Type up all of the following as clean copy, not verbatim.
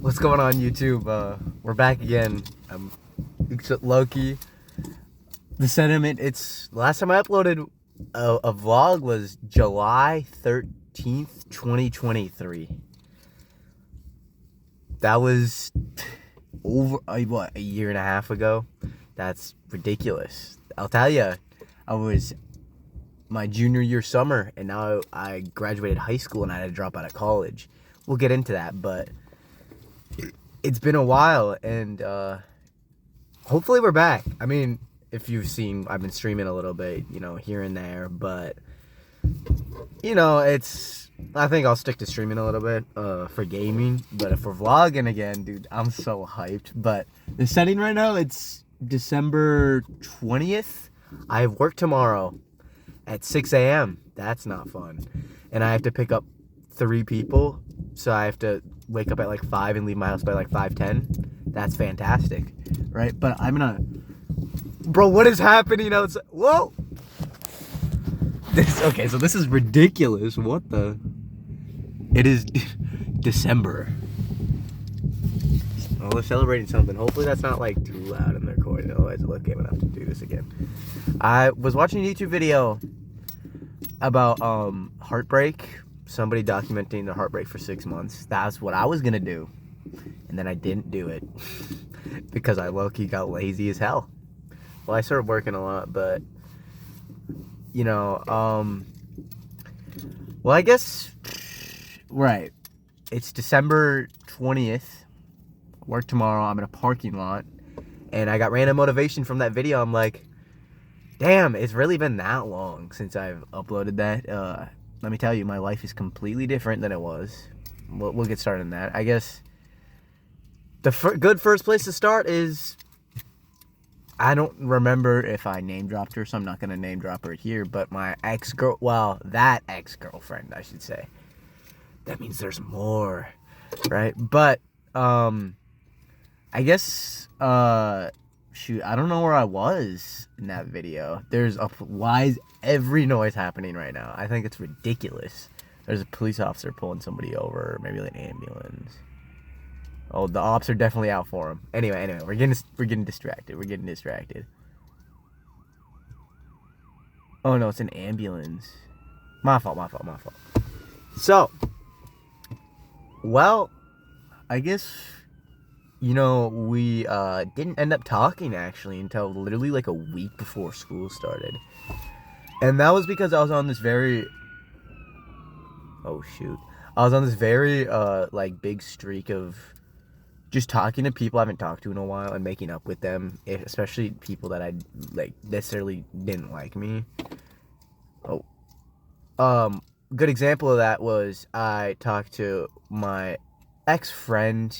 What's going on, YouTube? We're back again. Loki. The sentiment. It's last time I uploaded a vlog was July 13th, 2023. That was over a year and a half ago. That's ridiculous. I'll tell you, I was my junior year summer, and now I graduated high school and I had to drop out of college. We'll get into that, but it's been a while, and hopefully we're back. I mean, if you've seen, I've been streaming a little bit, here and there, but I think I'll stick to streaming a little bit for gaming. But if we're vlogging again, dude, I'm so hyped. But the setting right now, it's December 20th. I have work tomorrow at 6 a.m. That's not fun. And I have to pick up 3 people, so I have to wake up at like 5 and leave my house by like 5:10. That's fantastic, right? But I'm gonna, bro, what is happening outside? Whoa! Okay, so this is ridiculous. What the? It is December. Oh, we're celebrating something. Hopefully that's not like too loud in the recording, otherwise I'll get enough to do this again. I was watching a YouTube video about heartbreak. Somebody documenting their heartbreak for 6 months. That's what I was gonna do, and then I didn't do it because I low-key got lazy as hell. Well, I started working a lot, but well, I guess, right, it's December 20th, work tomorrow, I'm in a parking lot, and I got random motivation from that video. I'm like, damn, it's really been that long since I've uploaded that. Let me tell you, my life is completely different than it was. We'll get started on that. I guess the good first place to start is, I don't remember if I name dropped her, so I'm not going to name drop her here, but my that ex-girlfriend, I should say. That means there's more, right? But, I guess, shoot, I don't know where I was in that video. Why is every noise happening right now? I think it's ridiculous. There's a police officer pulling somebody over, maybe an ambulance. Oh, the ops are definitely out for him. Anyway, we're getting distracted. Oh no, it's an ambulance. My fault. So, well, I guess, we didn't end up talking actually until literally like a week before school started. And that was because I was on this very, like, big streak of just talking to people I haven't talked to in a while and making up with them, especially people that I like necessarily didn't like me. Good example of that was I talked to my ex-friend,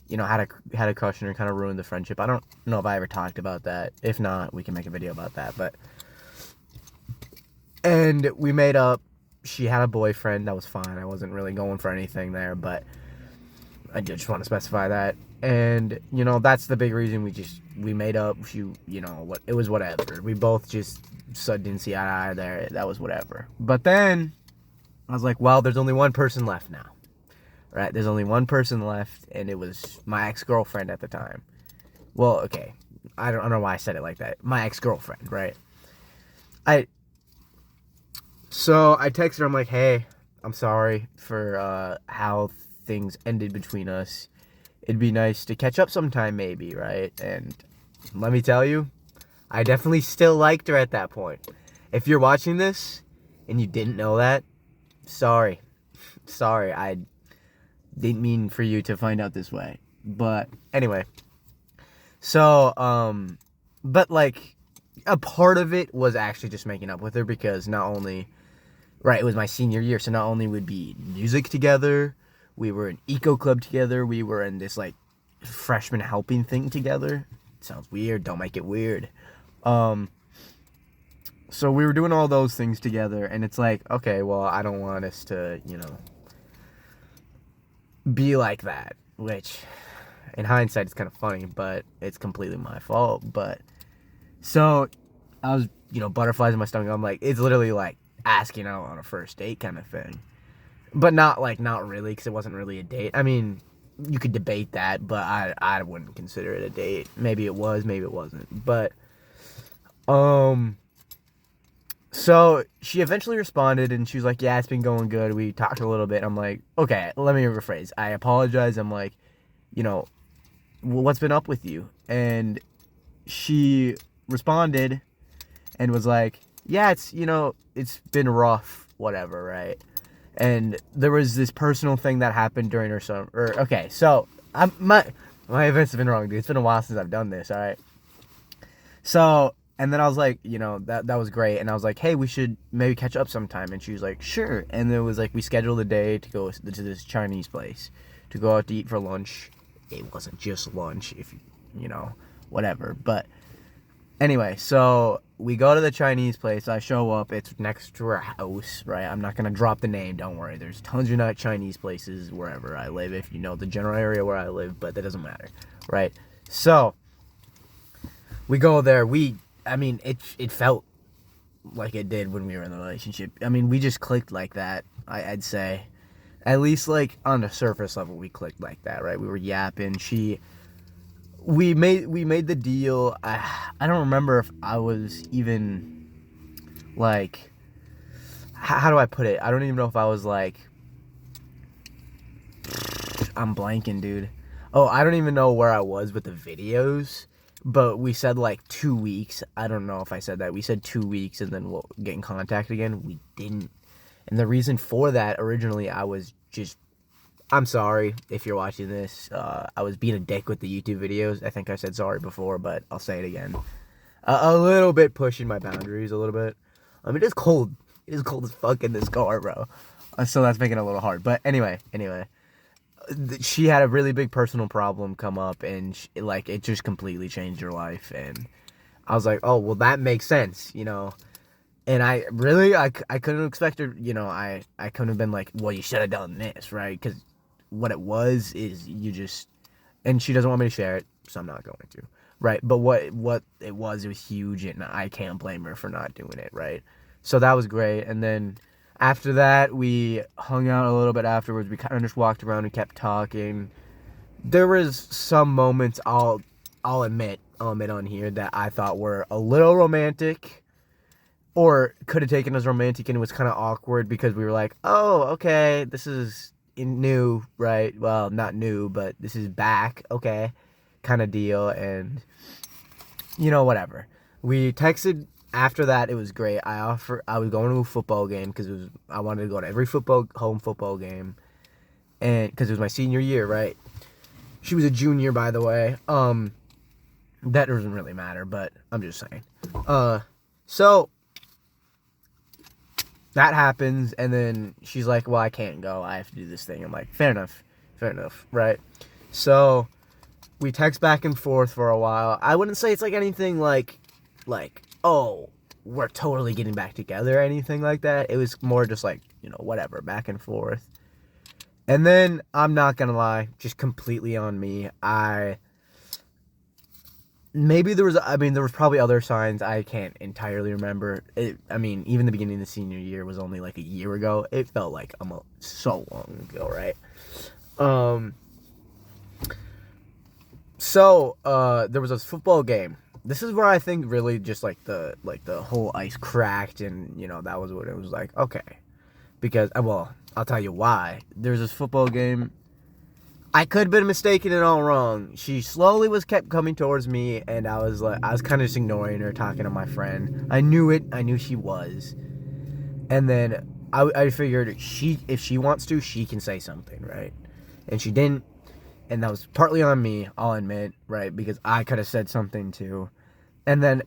had a crush on her, kind of ruined the friendship. I don't know if I ever talked about that. If not, we can make a video about that. And we made up. She had a boyfriend. That was fine. I wasn't really going for anything there, but I just want to specify that. And, that's the big reason we made up. It was whatever. We both just didn't see eye to eye there. That was whatever. But then I was like, well, there's only one person left now. Right? There's only one person left, and it was my ex-girlfriend at the time. Well, okay. I don't know why I said it like that. My ex-girlfriend, right? So I texted her. I'm like, hey, I'm sorry for how things ended between us. It'd be nice to catch up sometime, maybe, right? And let me tell you, I definitely still liked her at that point. If you're watching this and you didn't know that, sorry. I didn't mean for you to find out this way. But anyway, so but like a part of it was actually just making up with her, because not only, right, it was my senior year, so not only would be music together, we were in eco club together, we were in this like freshman helping thing together. It sounds weird, don't make it weird. So we were doing all those things together, and it's like, okay, well, I don't want us to, be like that, which in hindsight it's kind of funny, but it's completely my fault. But so I was, butterflies in my stomach. I'm like, it's literally like asking out on a first date kind of thing. But not really, because it wasn't really a date. I mean, you could debate that, but I wouldn't consider it a date. Maybe it was, maybe it wasn't. But so she eventually responded, and she was like, yeah, it's been going good. We talked a little bit. I'm like, okay, let me rephrase. I apologize. I'm like, you know, what's been up with you? And she responded and was like, yeah, it's, it's been rough, whatever, right? And there was this personal thing that happened during her summer. Okay, so my events have been wrong, dude. It's been a while since I've done this, all right? So, and then I was like, that was great. And I was like, hey, we should maybe catch up sometime. And she was like, sure. And it was like, we scheduled a day to go to this Chinese place to go out to eat for lunch. It wasn't just lunch, if whatever. But anyway, so we go to the Chinese place. I show up. It's next to her house, right? I'm not going to drop the name. Don't worry. There's tons of Chinese places wherever I live, if you know the general area where I live, but that doesn't matter, right? So we go there. It felt like it did when we were in the relationship. I mean, we just clicked like that, I'd say. At least, like, on the surface level, we clicked like that, right? We were yapping. We made the deal. I don't remember if I was even, like, how do I put it? I don't even know if I was, like, I'm blanking, dude. Oh, I don't even know where I was with the videos. But we said, like, 2 weeks. I don't know if I said that. We said 2 weeks and then we'll get in contact again. We didn't. And the reason for that, originally, I'm sorry if you're watching this. I was being a dick with the YouTube videos. I think I said sorry before, but I'll say it again. A little bit pushing my boundaries a little bit. I mean, it's cold. It is cold as fuck in this car, bro. So that's making it a little hard. But anyway. She had a really big personal problem come up, and it just completely changed her life. And I was like, oh, well, that makes sense, And I couldn't expect her, I couldn't have been like, well, you should have done this, right? Because what it was is and she doesn't want me to share it, so I'm not going to, right? But what it was huge, and I can't blame her for not doing it, right? So that was great. And then after that, we hung out a little bit afterwards. We kind of just walked around and kept talking. There was some moments I'll admit on here that I thought were a little romantic, or could have taken as romantic, and it was kind of awkward because we were like, oh, okay, this is new, right? Well, not new, but this is back, okay, kind of deal. And whatever. We texted. After that, it was great. I was going to a football game because I wanted to go to every home football game, and because it was my senior year, right? She was a junior, by the way. That doesn't really matter, but I'm just saying. So that happens, and then she's like, "Well, I can't go. I have to do this thing." I'm like, "Fair enough, right?" So we text back and forth for a while. I wouldn't say it's like anything like, oh, we're totally getting back together or anything like that. It was more just like, whatever, back and forth. And then, I'm not gonna lie, just completely on me. There was probably other signs. I can't entirely remember. Even the beginning of the senior year was only like a year ago. It felt like so long ago, right? So, there was this football game. This is where I think really just like the whole ice cracked, and that was what it was like. Okay, because I'll tell you why. There's this football game. I could have been mistaken and all wrong. She slowly kept coming towards me, and I was kind of just ignoring her, talking to my friend. I knew it. I knew she was, and then I figured if she wants to, she can say something, right? And she didn't. And that was partly on me, I'll admit, right? Because I could have said something too. And then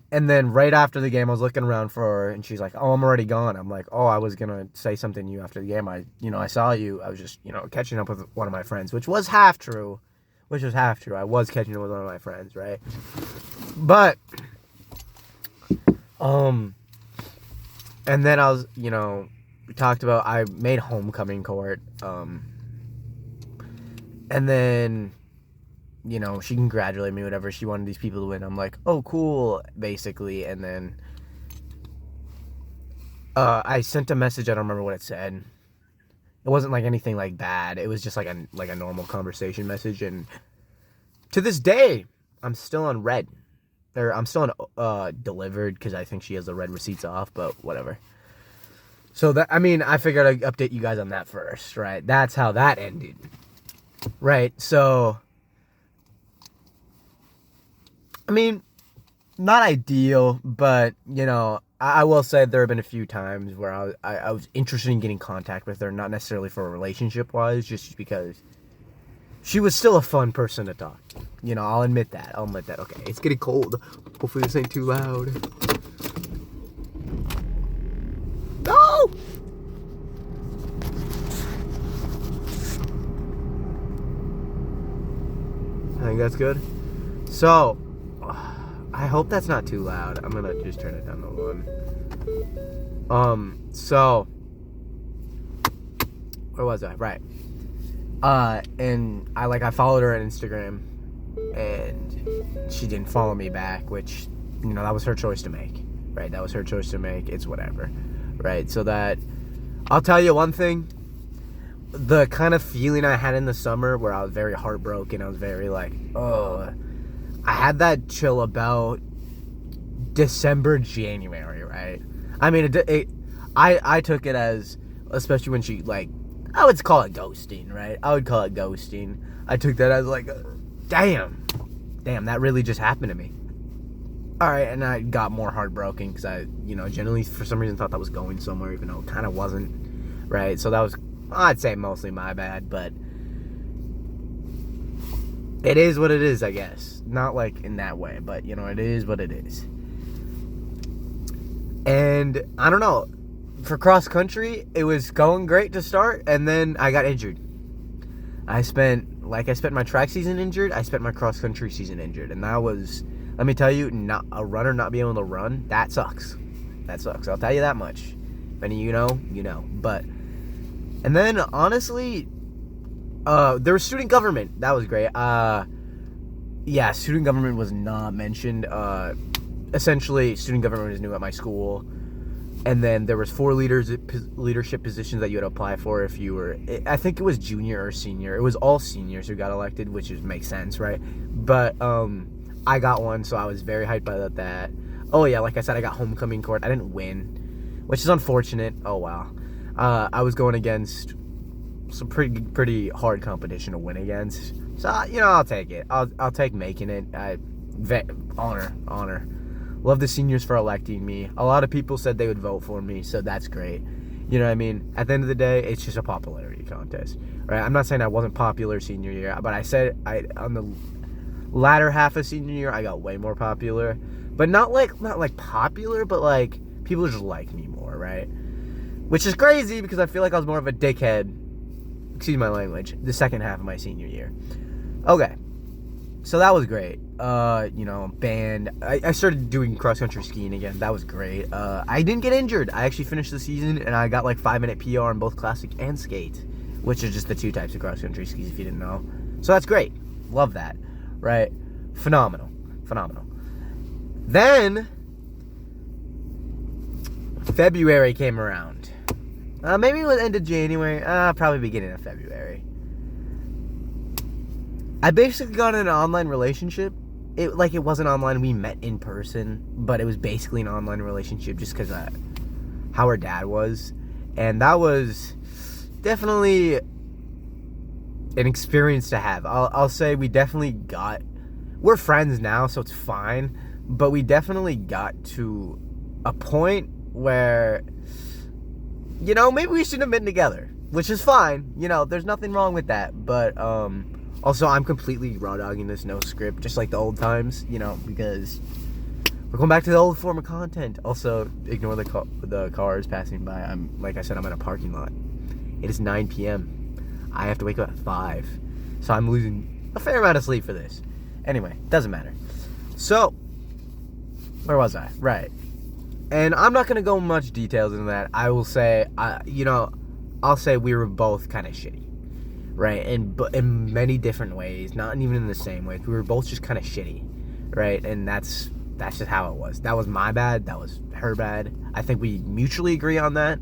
right after the game, I was looking around for her, and she's like, "Oh, I'm already gone." I'm like, "Oh, I was gonna say something to you after the game. I saw you. I was just, catching up with one of my friends," which was half true. I was catching up with one of my friends, right? But, and then I was, we talked about, I made homecoming court, and then, she congratulated me, whatever. She wanted these people to win. I'm like, oh, cool, basically. And then I sent a message. I don't remember what it said. It wasn't like anything like bad. It was just like a normal conversation message. And to this day, I'm still on red. Or I'm still on delivered because I think she has the red receipts off, but whatever. So that, I mean, I figured I'd update you guys on that first, right? That's how that ended. Right, so I mean, not ideal, but, you know, I will say there have been a few times where I was interested in getting contact with her, not necessarily for a relationship-wise, just because she was still a fun person to talk to. You know, I'll admit that. Okay, it's getting cold. Hopefully this ain't too loud. No! I think that's good. So, I hope that's not too loud. I'm gonna just turn it down to 1. So, where was I? Right. And I followed her on Instagram, and she didn't follow me back, which, you know, that was her choice to make, right? That was her choice to make. It's whatever, right? So that, I'll tell you one thing, the kind of feeling I had in the summer where I was very heartbroken, I was very like, oh, I had that chill about December, January, right? I mean, I took it as, especially when she, like, I would call it ghosting, right? I would call it ghosting. I took that as like, damn, that really just happened to me. All right, and I got more heartbroken because I, you know, generally for some reason thought that was going somewhere, even though it kind of wasn't, right? So that was, I'd say, mostly my bad, but it is what it is, I guess. Not like in that way, but, you know, it is what it is. And I don't know, for cross country, it was going great to start, and then I got injured. I spent my track season injured, I spent my cross country season injured, and that was, let me tell you, not a runner not being able to run, that sucks. That sucks, I'll tell you that much. If any of you know, you know. But, and then, honestly, there was student government. That was great. Yeah, student government was not mentioned. Essentially, student government was new at my school. And then there was 4 leadership positions that you had to apply for if you were, I think it was junior or senior. It was all seniors who got elected, which makes sense, right? But I got one, so I was very hyped about that. Oh yeah, like I said, I got homecoming court. I didn't win, which is unfortunate. Oh wow. I was going against some pretty hard competition to win against. So, you know, I'll take it. I'll take making it. Honor. Love the seniors for electing me. A lot of people said they would vote for me, so that's great. You know what I mean? At the end of the day, it's just a popularity contest, right? I'm not saying I wasn't popular senior year, but I said on the latter half of senior year, I got way more popular. But not like popular, but like people just like me more, right? Which is crazy because I feel like I was more of a dickhead, excuse my language, the second half of my senior year. Okay. So that was great. You know, band. I started doing cross-country skiing again. That was great. I didn't get injured. I actually finished the season, and I got like 5-minute PR in both classic and skate, which is just the 2 types of cross-country skis, if you didn't know. So that's great. Love that. Right? Phenomenal. Then, February came around. Maybe it was end of January. Probably beginning of February. I basically got in an online relationship. It wasn't online, we met in person, but it was basically an online relationship just because how her dad was. And that was definitely an experience to have. I'll say we're friends now, so it's fine, but we definitely got to a point where, you know, maybe we shouldn't have been together, which is fine. You know, there's nothing wrong with that, but, also, I'm completely raw-dogging this, no script, just like the old times, you know, because we're going back to the old form of content. Also, ignore the cars passing by. Like I said, I'm in a parking lot. It is 9 p.m. I have to wake up at 5, so I'm losing a fair amount of sleep for this. Anyway, doesn't matter. So, where was I? Right. And I'm not going to go much details into that. I will say, I'll say we were both kind of shitty. Right, in many different ways, not even in the same ways. We were both just kind of shitty, right? And that's just how it was. That was my bad. That was her bad. I think we mutually agree on that.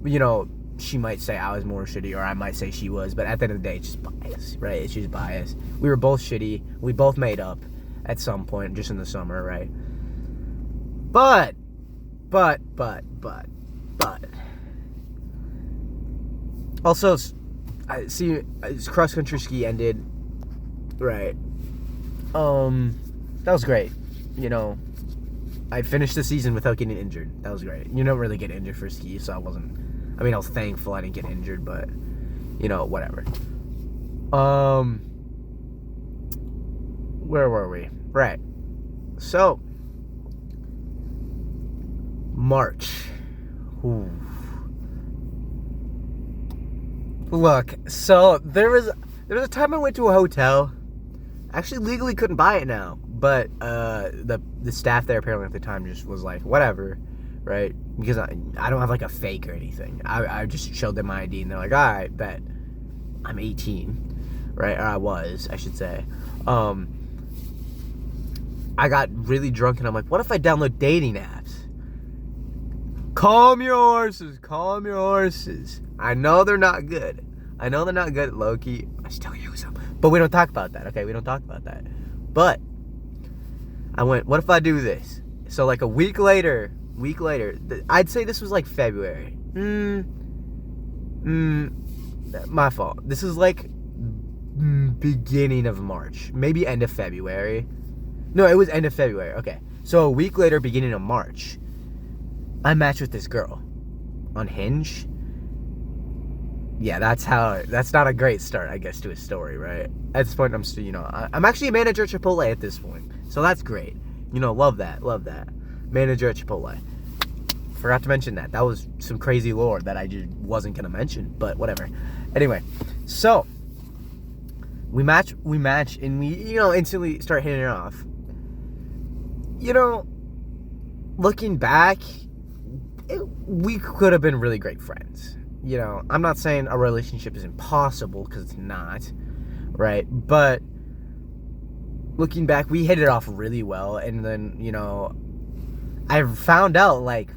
You know, she might say I was more shitty, or I might say she was, but at the end of the day, it's just bias, right? It's just bias. We were both shitty. We both made up at some point, just in the summer, right? But. Also, I see, cross country ski ended, right? That was great. You know, I finished the season without getting injured. That was great. You don't really get injured for ski, so I was thankful I didn't get injured, but, you know, whatever. Where were we? Right. So, March. Ooh. Look, so there was a time I went to a hotel. Actually, legally couldn't buy it now, but the staff there apparently at the time just was like, whatever, right? Because I don't have like a fake or anything. I just showed them my ID and they're like, all right, bet. I'm 18, right? Or I should say. I got really drunk and I'm like, what if I download dating apps? Calm your horses. I know they're not good. Low-key. I still use them. But we don't talk about that, okay? We don't talk about that. But I went, what if I do this? So like a week later, I'd say this was like February. My fault. This is like beginning of March. Maybe end of February. No, it was end of February. Okay. So a week later, beginning of March, I matched with this girl on Hinge. Yeah, that's not a great start, I guess, to a story, right? At this point, I'm still, you know, I'm actually a manager at Chipotle at this point. So that's great. You know, love that. Manager at Chipotle. Forgot to mention that. That was some crazy lore that I just wasn't going to mention, but whatever. Anyway, so we match, and we, you know, instantly start hitting it off. You know, looking back, we could have been really great friends. You know, I'm not saying a relationship is impossible, because it's not, right? But looking back, we hit it off really well, and then, you know, I found out, like,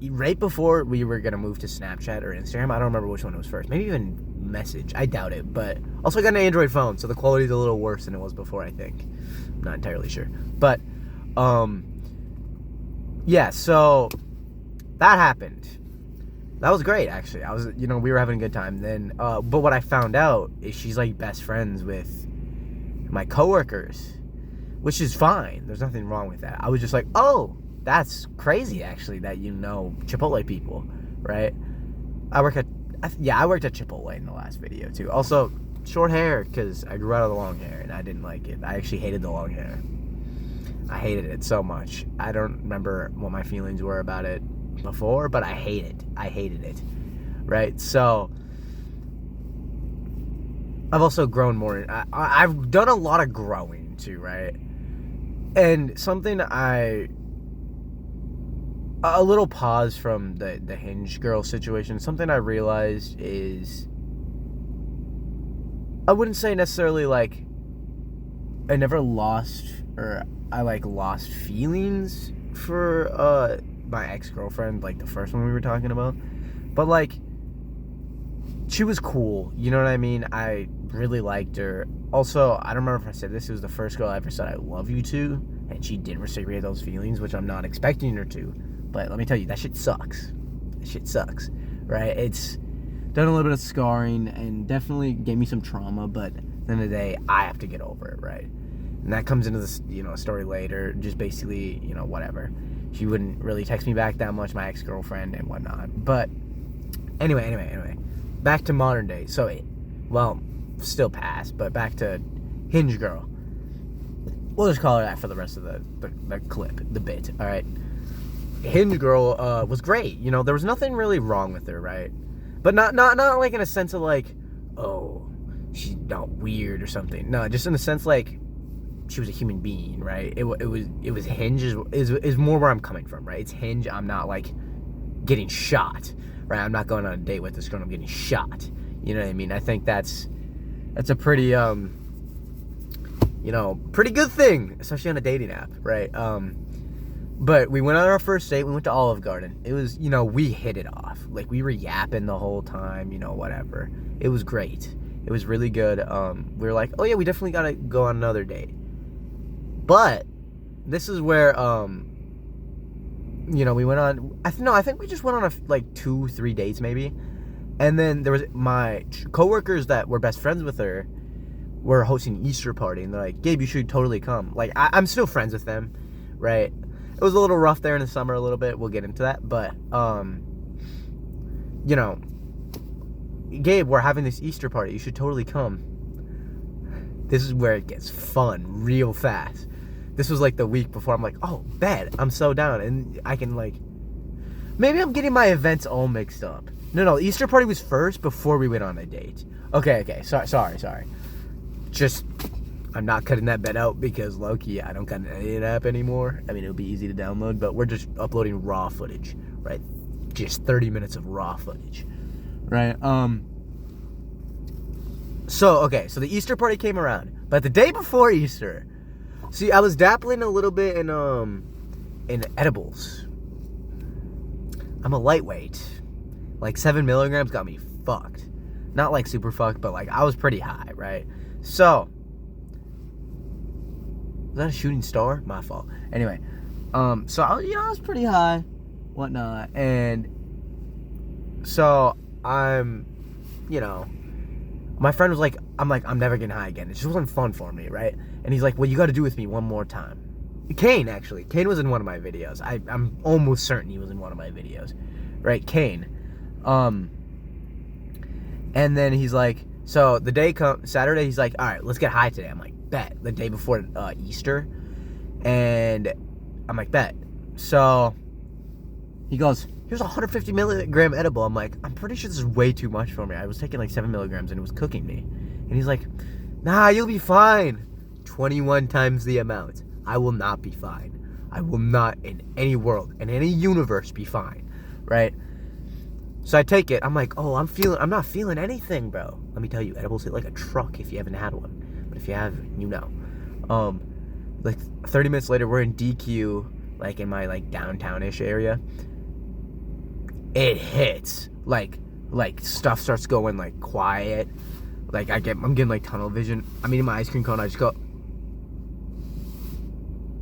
right before we were going to move to Snapchat or Instagram. I don't remember which one was first. Maybe even Message. I doubt it, but also I got an Android phone, so the quality's a little worse than it was before, I think. I'm not entirely sure. But, yeah, so that happened. That was great, actually. We were having a good time. Then, but what I found out is she's like best friends with my coworkers, which is fine. There's nothing wrong with that. I was just like, oh, that's crazy, actually, that you know Chipotle people, right? I worked at Chipotle in the last video too. Also, short hair, because I grew out of the long hair and I didn't like it. I actually hated the long hair. I hated it so much. I don't remember what my feelings were about it before, but I hated it, right? So I've also grown more. I've done a lot of growing too, right? And something a little pause from the Hinge girl situation. Something I realized is, I wouldn't say necessarily like I never lost, or I like lost feelings for my ex-girlfriend, like the first one we were talking about, but like she was cool, you know what I mean? I really liked her. Also, I don't remember if I said this, it was the first girl I ever said I love you to, and she didn't reciprocate those feelings, which I'm not expecting her to. But let me tell you, that shit sucks, right? It's done a little bit of scarring and definitely gave me some trauma, but at the end of the day, I have to get over it, right? And that comes into this, you know, story later, just basically, you know, whatever. She wouldn't really text me back that much, my ex-girlfriend and whatnot. But anyway, back to modern day. So, still past, but back to Hinge girl. We'll just call her that for the rest of the clip, the bit, all right? Hinge girl was great. You know, there was nothing really wrong with her, right? But not like in a sense of like, oh, she's not weird or something. No, just in a sense like she was a human being, right? It was Hinge is more where I'm coming from, right? It's Hinge. I'm not like getting shot, right? I'm not going on a date with this girl. I'm getting shot. You know what I mean? I think that's a pretty pretty good thing, especially on a dating app, right? But we went on our first date. We went to Olive Garden. It was, we hit it off. Like, we were yapping the whole time, whatever. It was great. It was really good. We were like, oh, yeah, we definitely got to go on another date. But this is where, we went on, I think we just went on 2-3 dates maybe. And then there was my coworkers that were best friends with her were hosting an Easter party. And they're like, Gabe, you should totally come. Like, I'm still friends with them, right? It was a little rough there in the summer a little bit. We'll get into that. But, Gabe, we're having this Easter party. You should totally come. This is where it gets fun real fast. This was like the week before. I'm like, oh, bet. I'm so down. And I can maybe I'm getting my events all mixed up. No, Easter party was first before we went on a date. Okay. Sorry. Just, I'm not cutting that bit out because low-key, I don't got an edit app anymore. I mean, it'll be easy to download, but we're just uploading raw footage, right? Just 30 minutes of raw footage, right? So the Easter party came around, but the day before Easter, see, I was dabbling a little bit in edibles. I'm a lightweight. 7 milligrams got me fucked. Not super fucked, but I was pretty high, right? So, was that a shooting star? My fault. Anyway, so I was pretty high, whatnot, and so my friend was like, I'm never getting high again. It just wasn't fun for me, right? And he's like, well, you got to do it with me one more time. Kane was in one of my videos. I'm almost certain he was in one of my videos, right? Kane. And then he's like, so the day Saturday, he's like, all right, let's get high today. I'm like, bet. The day before Easter. And I'm like, bet. So he goes, here's a 150 milligram edible. I'm like, I'm pretty sure this is way too much for me. I was taking 7 milligrams and it was cooking me. And he's like, nah, you'll be fine. 21 times the amount. I will not be fine. I will not in any world, in any universe, be fine. Right? So I take it. I'm like, oh, I'm not feeling anything, bro. Let me tell you, edibles hit like a truck if you haven't had one. But if you have, you know. 30 minutes later, we're in DQ, in my downtown-ish area. It hits. Stuff starts going quiet. I'm getting tunnel vision. I'm eating my ice cream cone. I just go.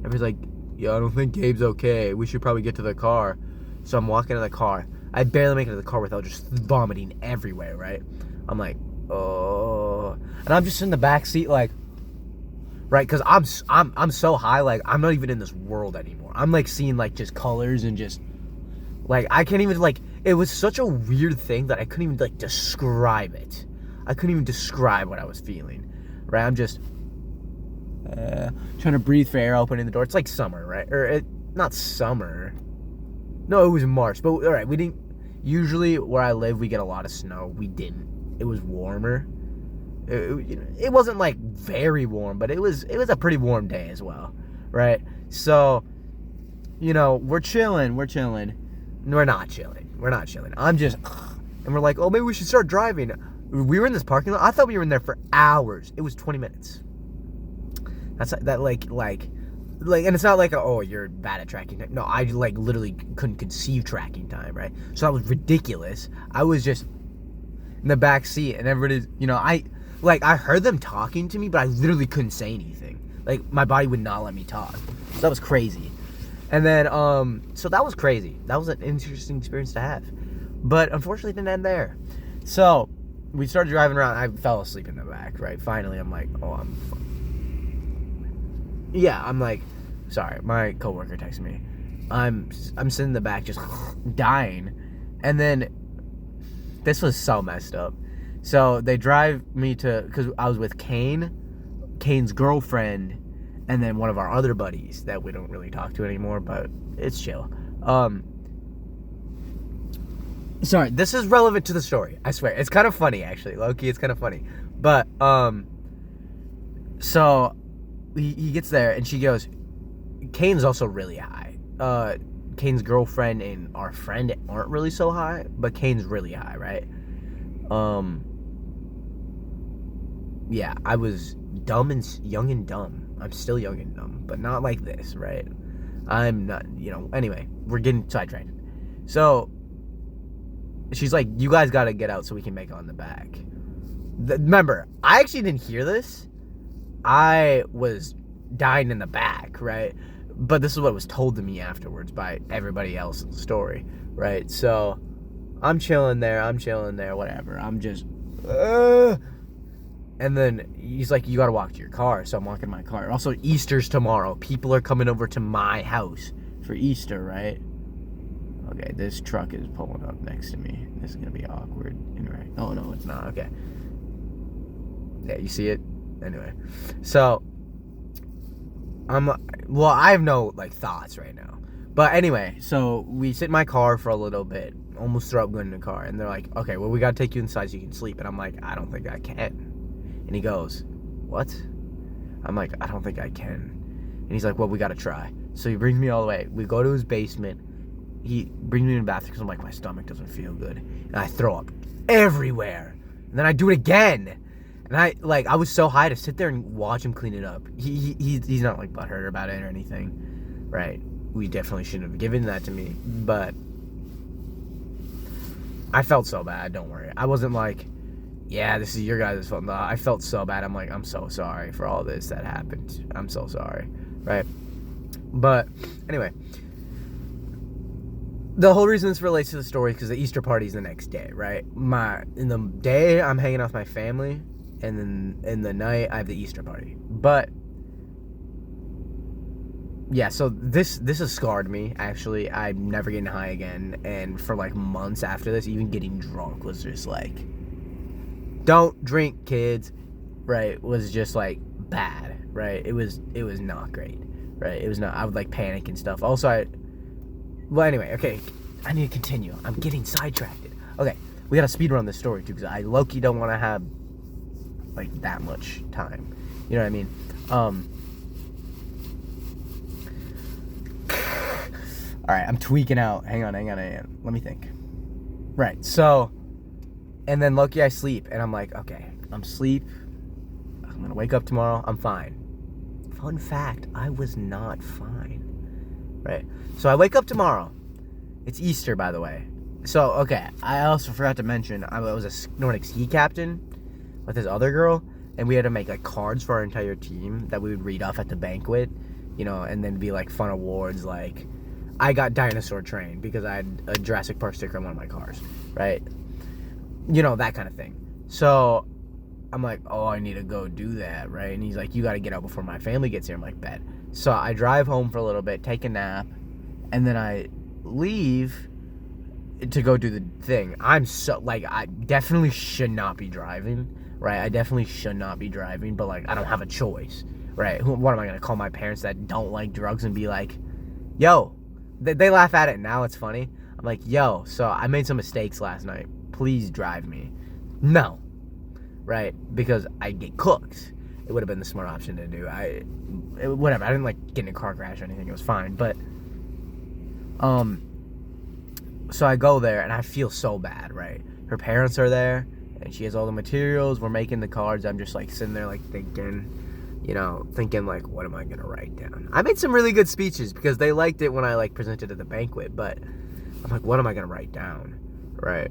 Everybody's like, yo, I don't think Gabe's okay. We should probably get to the car. So I'm walking to the car. I barely make it to the car without just vomiting everywhere, right? I'm like, oh. And I'm just in the back seat right? Because I'm so high, I'm not even in this world anymore. I'm seeing just colors and just I can't even it was such a weird thing that I couldn't even describe it. I couldn't even describe what I was feeling, right? I'm just trying to breathe for air, opening the door. It's summer, right? Or not summer. No, it was March. But all right, we didn't. Usually, where I live, we get a lot of snow. We didn't. It was warmer. It wasn't very warm, but it was a pretty warm day as well, right? So, we're chilling. We're not chilling. I'm just, and we're like, oh, maybe we should start driving. We were in this parking lot. I thought we were in there for hours. It was 20 minutes. That's and it's not oh, you're bad at tracking time. No, I literally couldn't conceive tracking time, right? So that was ridiculous. I was just in the back seat, and everybody's, I heard them talking to me, but I literally couldn't say anything. My body would not let me talk. So that was crazy. And then, so that was crazy. That was an interesting experience to have. But unfortunately, it didn't end there. So we started driving around. I fell asleep in the back, right? Finally, I'm like, oh, I'm fucking. Yeah, I'm sorry, my coworker texted me. I'm sitting in the back just dying. And then this was so messed up. So they drive me because I was with Kane's girlfriend, and then one of our other buddies that we don't really talk to anymore, but it's chill. Sorry, this is relevant to the story. I swear. It's kind of funny, actually. Low-key, it's kind of funny. But, so he gets there, and she goes, Kane's also really high. Kane's girlfriend and our friend aren't really so high, but Kane's really high, right? Yeah, I was young and dumb. I'm still young and dumb, but not like this, right? I'm not, anyway, we're getting sidetracked. So she's like, you guys got to get out so we can make it on the back. Remember, I actually didn't hear this. I was dying in the back, right? But this is what was told to me afterwards by everybody else in the story, right? So I'm chilling there, whatever. I'm just, and then he's like, you got to walk to your car. So I'm walking to my car. Also, Easter's tomorrow. People are coming over to my house for Easter, right? Okay, this truck is pulling up next to me. This is going to be awkward. Right. Oh, no, it's not. Okay. Yeah, you see it? Anyway. So, I have no, thoughts right now. But anyway, so we sit in my car for a little bit. Almost throw up going in the car. And they're like, okay, well, we got to take you inside so you can sleep. And I'm like, I don't think I can. And he goes, what? I'm like, I don't think I can. And he's like, well, we got to try. So he brings me all the way. We go to his basement. He brings me in the bathroom because I'm like, my stomach doesn't feel good. And I throw up everywhere. And then I do it again. And I was so high to sit there and watch him clean it up. He's not butthurt about it or anything. Right. We definitely shouldn't have given that to me. But I felt so bad. Don't worry. I wasn't like, yeah, this is your guys' fault. No, I felt so bad. I'm like, I'm so sorry for all this that happened. I'm so sorry. Right. But anyway, the whole reason this relates to the story is because the Easter party is the next day, right? In the day, I'm hanging out with my family, and then in the night, I have the Easter party. But yeah, so this has scarred me, actually. I'm never getting high again, and for months after this, even getting drunk was just don't drink, kids, right? Was just bad, right? It was not great, right? It was not. I would panic and stuff. Also, well, anyway, okay, I need to continue. I'm getting sidetracked. Okay, we gotta speed run this story too, because I low-key don't want to have that much time. You know what I mean? All right, I'm tweaking out. Hang on. Let me think. Right, so, and then low-key I sleep, and I'm like, okay, I'm asleep. I'm gonna wake up tomorrow. I'm fine. Fun fact, I was not fine. Right, so I wake up tomorrow. It's Easter, by the way. So, okay, I also forgot to mention, I was a Nordic ski captain with this other girl, and we had to make cards for our entire team that we would read off at the banquet, and then be fun awards, I got dinosaur trained because I had a Jurassic Park sticker on one of my cars, right? That kind of thing. So I'm like, oh, I need to go do that, right? And he's like, you got to get out before my family gets here. I'm like, bet. So I drive home for a little bit, take a nap, and then I leave to go do the thing. I'm so, I definitely should not be driving, right? I definitely should not be driving, but, I don't have a choice, right? What am I going to call my parents that don't like drugs and be like, yo, they laugh at it now, it's funny. I'm like, yo, so I made some mistakes last night. Please drive me. No, right? Because I get cooked. It would have been the smart option to do. Whatever. I didn't get in a car crash or anything. It was fine. But, so I go there and I feel so bad, right? Her parents are there and she has all the materials. We're making the cards. I'm just sitting there thinking, what am I going to write down? I made some really good speeches because they liked it when I presented at the banquet, but I'm like, what am I going to write down? Right.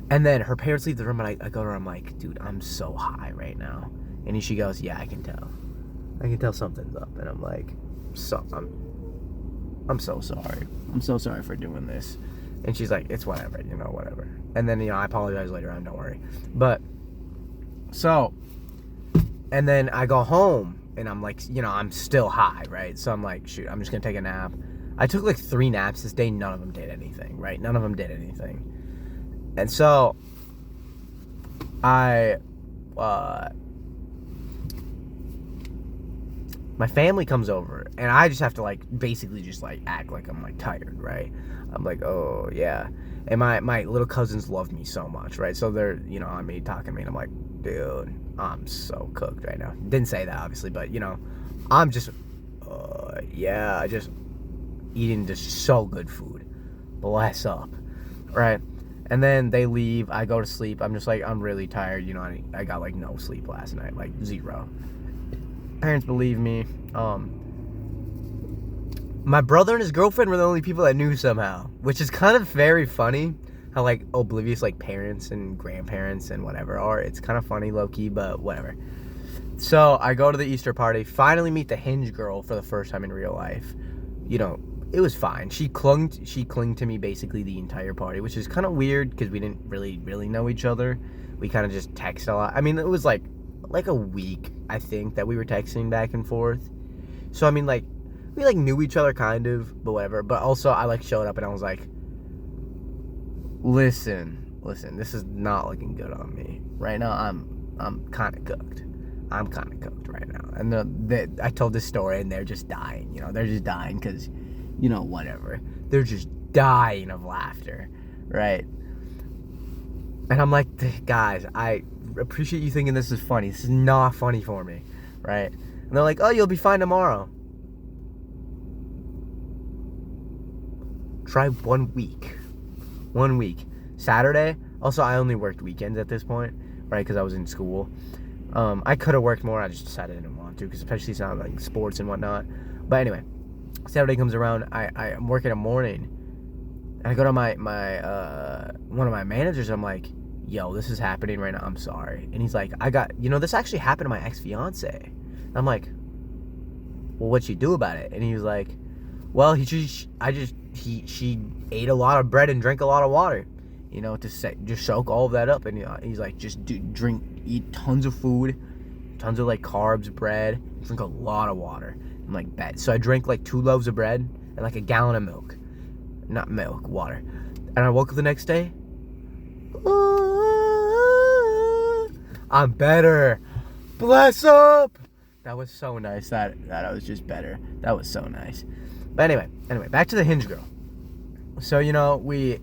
And then her parents leave the room, and I go to her, I'm like, dude, I'm so high right now. And she goes, yeah, I can tell. I can tell something's up. And I'm like, I'm so sorry. I'm so sorry for doing this. And she's like, it's whatever, whatever. And then, I apologize later on, don't worry. But, so, and then I go home, and I'm like, I'm still high, right? So I'm like, shoot, I'm just going to take a nap. I took 3 naps this day. None of them did anything, right? None of them did anything. And so, my family comes over, and I just have to, basically just, act like I'm, tired, right? I'm like, oh, yeah. And my little cousins love me so much, right? So they're, on me, talking to me, and I'm like, dude, I'm so cooked right now. Didn't say that, obviously, but, I'm just, just eating just so good food. Bless up, right? And then they leave. I go to sleep. I'm just I'm really tired. I got no sleep last night, 0. Parents believe me. My brother and his girlfriend were the only people that knew somehow, which is kind of very funny. How like oblivious like parents and grandparents and whatever are. It's kind of funny, low key, but whatever. So I go to the Easter party, finally meet the Hinge girl for the first time in real life. You know, it was fine. She clung to me basically the entire party, which is kind of weird because we didn't really know each other. We kind of just text a lot. I mean, it was like a week, I think, that we were texting back and forth. So I mean, like, we like knew each other kind of, but whatever. But also I like showed up and I was like, listen, this is not looking good on me right now. I'm kind of cooked. I'm kind of cooked right now. And I told this story and they're just dying. You know, they're just dying because, you know, whatever. They're just dying of laughter, right? And I'm like, guys, I appreciate you thinking this is funny. This is not funny for me, right? And they're like, oh, you'll be fine tomorrow. Try 1 week. 1 week. Saturday. Also, I only worked weekends at this point, right? Because I was in school. I could have worked more. I just decided I didn't want to, because especially it's not like sports and whatnot. But anyway, Saturday comes around. I'm working a morning, and I go to my one of my managers. I'm like, yo, this is happening right now. I'm sorry. And he's like, this actually happened to my ex-fiance. And I'm like, well, what'd she do about it? And he was like, well, she ate a lot of bread and drank a lot of water, you know, just soak all of that up. And he's like, just eat tons of food, tons of like carbs, bread, drink a lot of water. I'm like, bet. So I drank like 2 loaves of bread and like a gallon of milk. Not milk, water. And I woke up the next day. I'm better. Bless up. That was so nice. That I was just better. That was so nice. But anyway, back to the Hinge girl. So, you know, we're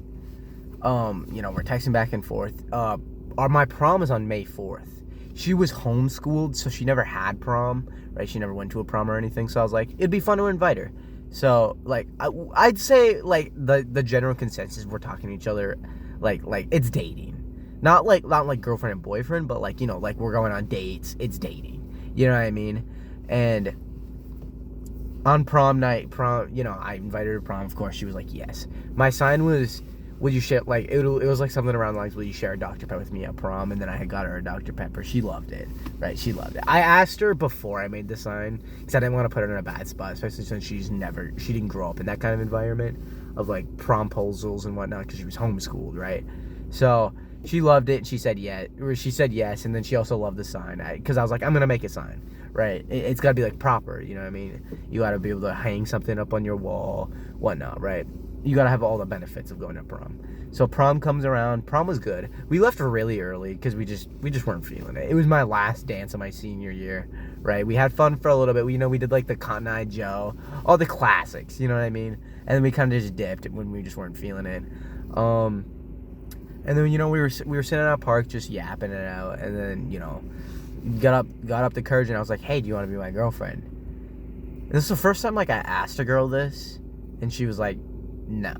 texting back and forth. My prom is on May 4th. She was homeschooled, so she never had prom, right? She never went to a prom or anything. So I was like, it'd be fun to invite her. So, like, I'd say, like, the general consensus, we're talking to each other, like it's dating. Not like girlfriend and boyfriend, but, like, you know, like, we're going on dates. It's dating. You know what I mean? And on prom night, you know, I invited her to prom. Of course, she was like, yes. My sign was, would you share, like, it was like something around the lines, will you share a Dr. Pepper with me at prom? And then I had got her a Dr. Pepper. She loved it, right? She loved it. I asked her before I made the sign, because I didn't want to put her in a bad spot, especially since she didn't grow up in that kind of environment of, like, promposals and whatnot, because she was homeschooled, right? So she loved it, and she said yes, and then she also loved the sign, because I was like, I'm going to make a sign, right? It's got to be, like, proper, you know what I mean? You got to be able to hang something up on your wall, whatnot, right? You got to have all the benefits of going to prom. So prom comes around. Prom was good. We left really early because we just weren't feeling it. It was my last dance of my senior year, right? We had fun for a little bit. We did, like, the Cotton Eye Joe, all the classics, you know what I mean? And then we kind of just dipped when we just weren't feeling it. And then, you know, we were sitting at a park just yapping it out, and then, you know, got up the courage, and I was like, hey, do you want to be my girlfriend? And this is the first time, like, I asked a girl this, and she was like, no.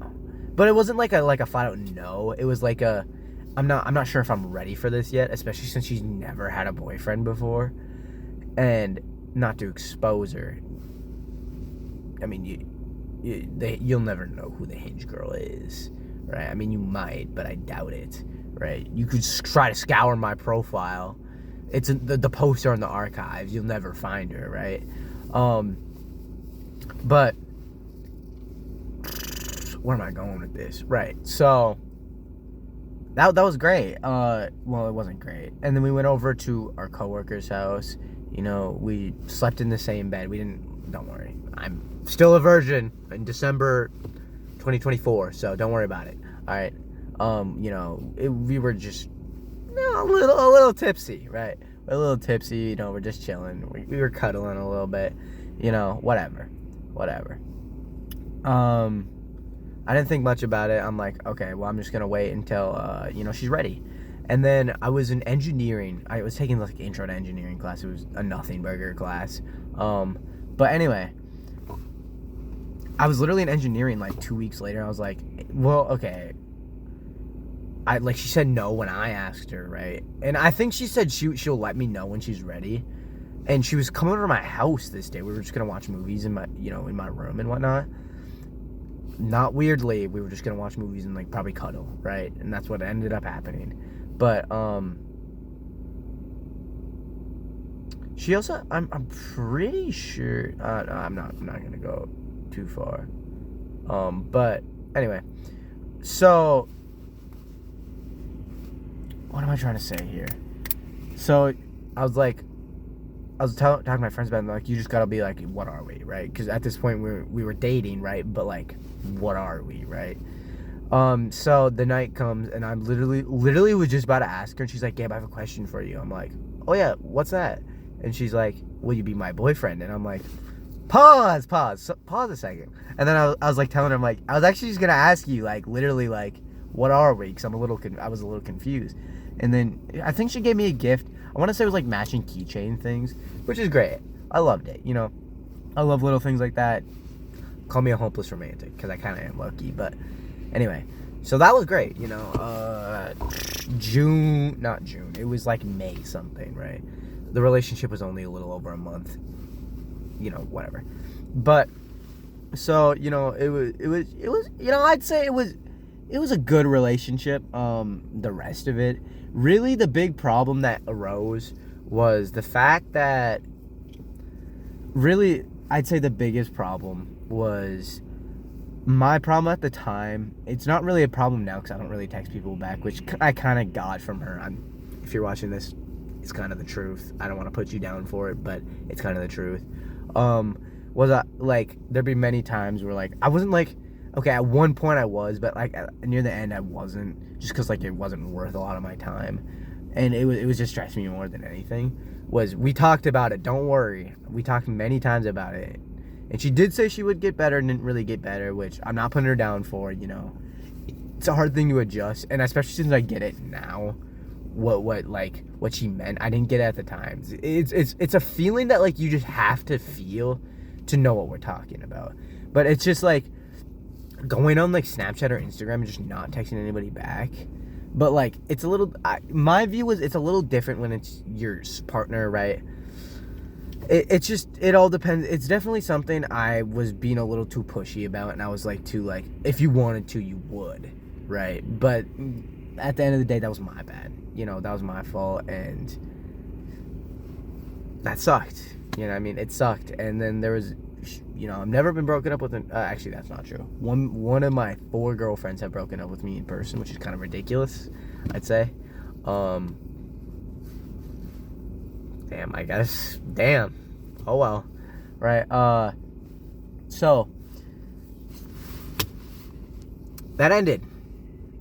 But it wasn't like a flat out no. It was like I'm not sure if I'm ready for this yet, especially since she's never had a boyfriend before, and not to expose her. I mean, you'll never know who the Hinge girl is, right? I mean, you might, but I doubt it, right? You could try to scour my profile. It's the posts are in the archives. You'll never find her, right? But where am I going with this? Right. So that was great. Well, it wasn't great. And then we went over to our coworker's house. You know, we slept in the same bed. Don't worry. I'm still a virgin in December 2024, so don't worry about it. All right. You know, we were just a little tipsy, right? We're a little tipsy, you know, we're just chilling. We were cuddling a little bit, you know, whatever. I didn't think much about it. I'm like, okay, well, I'm just going to wait until, you know, she's ready. And then I was in engineering. I was taking, like, intro to engineering class. It was a nothing burger class. But anyway, I was literally in engineering, like, 2 weeks later. I was like, well, okay. She said no when I asked her, right? And I think she said she'll let me know when she's ready. And she was coming over to my house this day. We were just gonna watch movies in my room and whatnot. Not weirdly, we were just gonna watch movies and like probably cuddle, right? And that's what ended up happening. But she also, I'm pretty sure. No, I'm not gonna go too far. But anyway, so what am I trying to say here? So I was talking to my friends about it, and like, you just gotta be like, what are we, right? Because at this point we were dating, right? But like, what are we, right? So the night comes, and I'm literally was just about to ask her, and she's like, Gabe, I have a question for you. I'm like, oh yeah, what's that? And she's like, will you be my boyfriend? And I'm like, pause a second. And then I was like telling her, I'm like, I was actually just gonna ask you, like, literally, like, what are we? Because I was a little confused. And then I think she gave me a gift. I want to say it was like matching keychain things, which is great. I loved it. You know, I love little things like that. Call me a hopeless romantic, because I kind of am lucky. But anyway, so that was great. You know, not June. It was like May something, right? The relationship was only a little over a month. You know, whatever. But so, you know, it was. You know, I'd say it was a good relationship. The rest of it, really, the big problem that arose was the fact that, really, I'd say the biggest problem was my problem at the time. It's not really a problem now because I don't really text people back, which I kind of got from her. If you're watching this, it's kind of the truth. I don't want to put you down for it, but it's kind of the truth. Was I, like, there'd be many times where, like, I wasn't, like, okay, at one point I was, but, like, near the end I wasn't, just because, like, it wasn't worth a lot of my time, and it was just stressing me more than anything. We talked about it, don't worry, we talked many times about it, and she did say she would get better and didn't really get better, which I'm not putting her down for, you know. It's a hard thing to adjust, and especially since I get it now, what she meant, I didn't get it at the time. It's a feeling that, like, you just have to feel to know what we're talking about. But it's just like going on like Snapchat or Instagram and just not texting anybody back. But like, it's a little, my view is it's a little different when it's your partner, right? It all depends. It's definitely something I was being a little too pushy about, and I was like, if you wanted to, you would, right? But at the end of the day, that was my bad. You know, that was my fault, and that sucked. You know what I mean? It sucked. And then there was, you know, I've never been broken up with actually, that's not true. One of my 4 girlfriends have broken up with me in person, which is kind of ridiculous, I'd say. Damn, I guess. Damn. Oh, well. Right. So, that ended.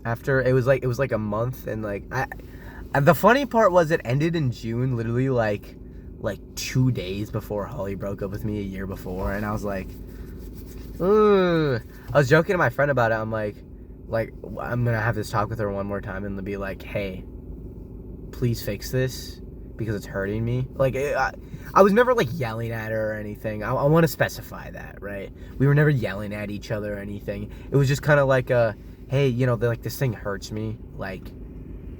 After, it was like a month, and, like, the funny part was it ended in June, literally, like 2 days before Holly broke up with me a year before, and I was like, ugh. I was joking to my friend about it. I'm like I'm gonna have this talk with her one more time and be like, hey, please fix this because it's hurting me. Like, I was never like yelling at her or anything. I want to specify that, right? We were never yelling at each other or anything. It was just kind of like hey, you know, like, this thing hurts me, like,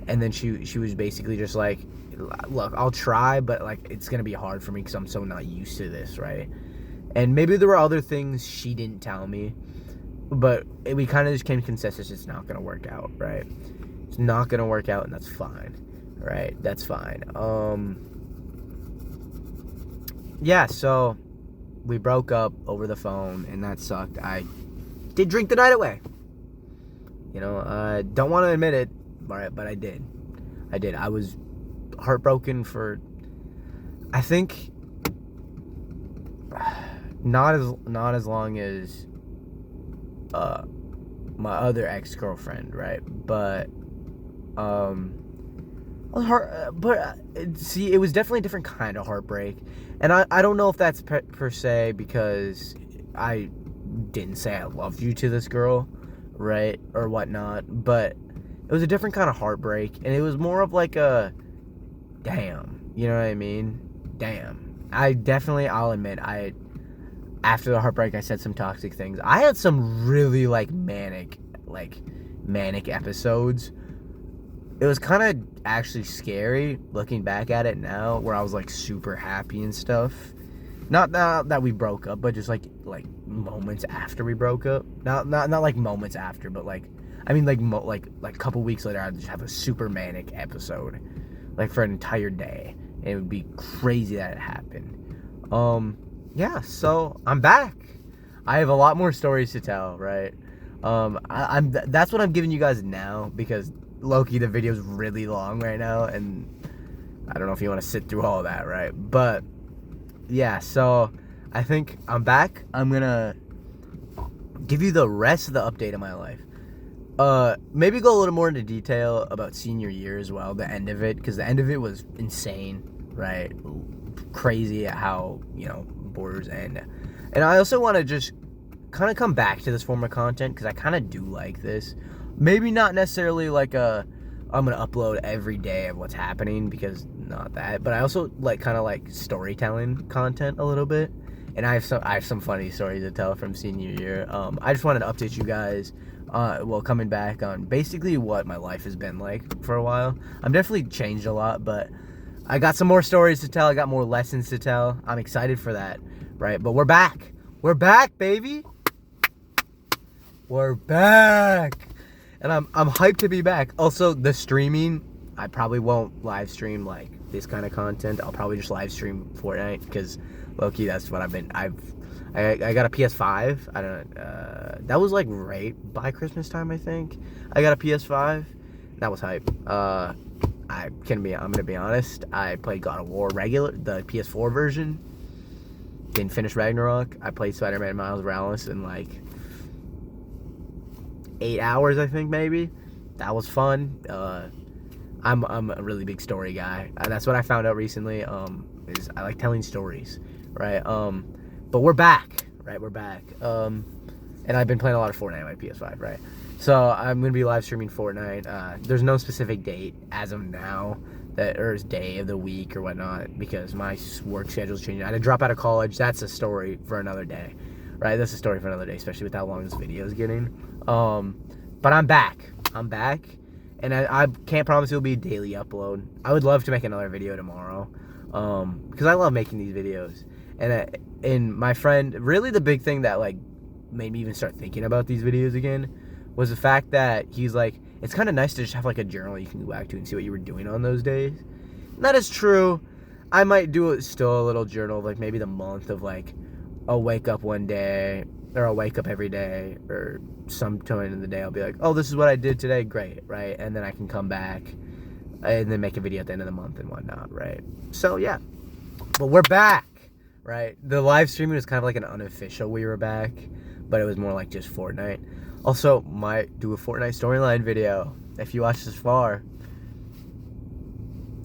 and then she was basically just like, look, I'll try, but, like, it's gonna be hard for me because I'm so not used to this, right? And maybe there were other things she didn't tell me, but we kind of just came to consensus it's not gonna work out, right? It's not gonna work out, and that's fine, right? That's fine. Yeah, so we broke up over the phone, and that sucked. I did drink the night away. You know, I don't want to admit it, but I did. I was heartbroken for, I think, not as long as my other ex-girlfriend, right? But I was see, it was definitely a different kind of heartbreak, and I don't know if that's per se because I didn't say I loved you to this girl, right, or whatnot, but it was a different kind of heartbreak, and it was more of like a damn, you know what I mean? Damn. I'll admit, after the heartbreak, I said some toxic things. I had some really, manic episodes it was kind of actually scary looking back at it now, where I was like super happy and stuff. Not that we broke up, but just like moments after we broke up. Not like moments after, but like I mean like a couple weeks later, I'd just have a super manic episode, like for an entire day, and it would be crazy that it happened. Yeah, so I'm back. I have a lot more stories to tell, right? That's what I'm giving you guys now, because low-key the video's really long right now, and I don't know if you want to sit through all that, right? But yeah, so I think I'm back. I'm gonna give you the rest of the update of my life. Maybe go a little more into detail about senior year as well, the end of it, because the end of it was insane, right? Crazy at how, borders end. And I also want to just kind of come back to this form of content, because I kind of do like this. Maybe not necessarily like I'm gonna upload every day of what's happening, because not that, but I also like kind of like storytelling content a little bit, and I have some funny stories to tell from senior year. I just wanted to update you guys, coming back on basically what my life has been like for a while. I'm definitely changed a lot, but I got some more stories to tell. I got more lessons to tell. I'm excited for that, right? But we're back. We're back, baby. We're back. And I'm hyped to be back. Also, the streaming, I probably won't live stream like this kind of content. I'll probably just live stream Fortnite, because low-key that's what I got a PS5. I don't know. That was like right by Christmas time, I think. I got a PS5. That was hype. I'm gonna be honest. I played God of War regular, the PS4 version. Didn't finish Ragnarok. I played Spider-Man Miles Morales in like 8 hours, I think, maybe. That was fun. I'm a really big story guy. That's what I found out recently. Is I like telling stories, right? But we're back, right? We're back. And I've been playing a lot of Fortnite on my PS5, right? So I'm gonna be live streaming Fortnite. There's no specific date as of now, or day of the week or whatnot, because my work schedule's changing. I had to drop out of college. That's a story for another day, right? That's a story for another day, especially with how long this video is getting. But I'm back. I'm back, and I can't promise it'll be a daily upload. I would love to make another video tomorrow, because I love making these videos. And my friend, really the big thing that like made me even start thinking about these videos again was the fact that he's like, it's kind of nice to just have like a journal you can go back to and see what you were doing on those days. And that is true. I might do it still, a little journal of like maybe the month of like, I'll wake up one day, or I'll wake up every day, or sometime in the day I'll be like, oh, this is what I did today, great, right? And then I can come back and then make a video at the end of the month and whatnot, right? So yeah, but we're back, right? The live streaming was kind of like an unofficial we were back, but it was more like just Fortnite. Also, might do a Fortnite storyline video if you watch this far.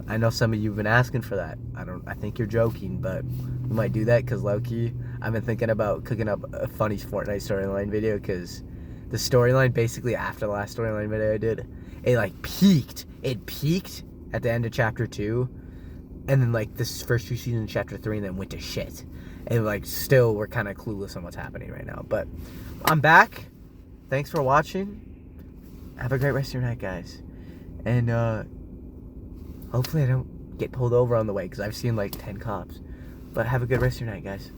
I know some of you have been asking for that. I think you're joking, but we might do that, because low-key, I've been thinking about cooking up a funny Fortnite storyline video, because the storyline, basically after the last storyline video I did, it like peaked. It peaked at the end of chapter 2, and then like this first few seasons of chapter 3, and then went to shit. And like still we're kind of clueless on what's happening right now. But I'm back. Thanks for watching. Have a great rest of your night, guys. And hopefully I don't get pulled over on the way, because I've seen like 10 cops. But have a good rest of your night, guys.